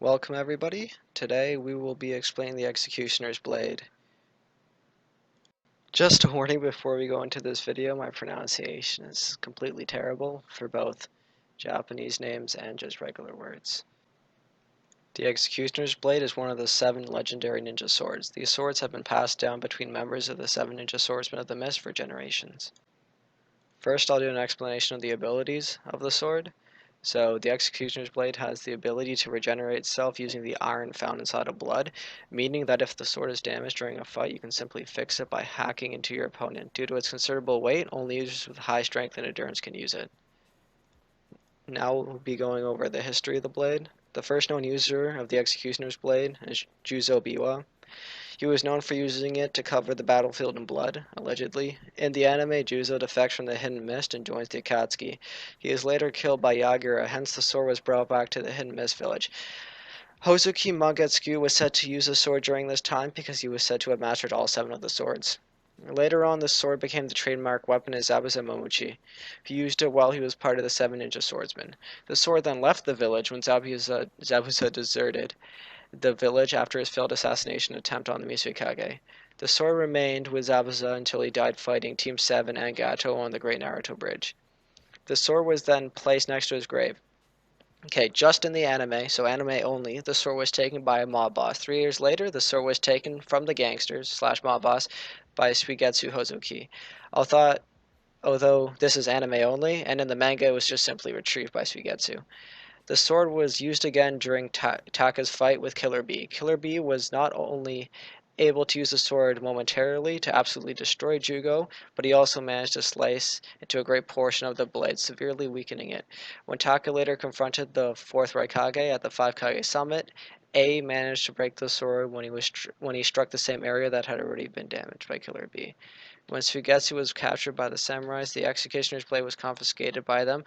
Welcome everybody. Today we will be explaining the Executioner's Blade. Just a warning before we go into this video, my pronunciation is completely terrible for both Japanese names and just regular words. The Executioner's Blade is one of the 7 legendary ninja swords. These swords have been passed down between members of the 7 ninja swordsmen of the mist for generations. First, I'll do an explanation of the abilities of the sword. So the Executioner's Blade has the ability to regenerate itself using the iron found inside of blood, meaning that if the sword is damaged during a fight, you can simply fix it by hacking into your opponent. Due to its considerable weight, only users with high strength and endurance can use it. Now we'll be going over the history of the blade. The first known user of the Executioner's Blade is Juzo Biwa. He was known for using it to cover the battlefield in blood, allegedly. In the anime, Juzo defects from the Hidden Mist and joins the Akatsuki. He is later killed by Yagura, hence the sword was brought back to the Hidden Mist village. Hozuki Magetsugu was said to use the sword during this time because he was said to have mastered all 7 of the swords. Later on, the sword became the trademark weapon of Zabuza Momochi, who used it while he was part of the 7 ninja swordsmen. The sword then left the village when Zabuza deserted the village after his failed assassination attempt on the Mizukage. The sword remained with Zabuza until he died fighting Team 7 and Gato on the Great Naruto Bridge. The sword was then placed next to his grave. Okay, just in the anime, so anime only, the sword was taken by a mob boss. 3 years later, the sword was taken from the gangsters slash mob boss by Suigetsu Hozuki. Although this is anime only, and in the manga it was just simply retrieved by Suigetsu. The sword was used again during Taka's fight with Killer Bee. Killer Bee was not only able to use the sword momentarily to absolutely destroy Jugo, but he also managed to slice into a great portion of the blade, severely weakening it. When Taka later confronted the 4th Raikage at the 5 Kage summit, A managed to break the sword when he struck the same area that had already been damaged by Killer Bee. When Suigetsu was captured by the samurais, the Executioner's Blade was confiscated by them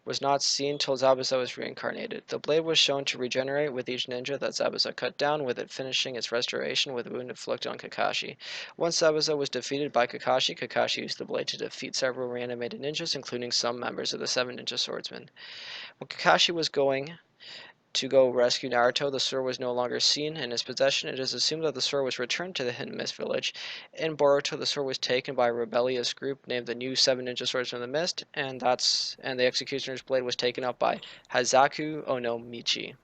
was not seen till Zabuza was reincarnated. The blade was shown to regenerate with each ninja that Zabuza cut down, with it finishing its restoration with a wound inflicted on Kakashi. Once Zabuza was defeated by Kakashi, Kakashi used the blade to defeat several reanimated ninjas, including some members of the 7 ninja swordsmen. When Kakashi was going to go rescue Naruto, the sword was no longer seen in his possession. It is assumed that the sword was returned to the Hidden Mist village. In Boruto, the sword was taken by a rebellious group named the New 7 Ninja Swordsmen of the Mist, and the Executioner's Blade was taken up by Hazaku Onomichi.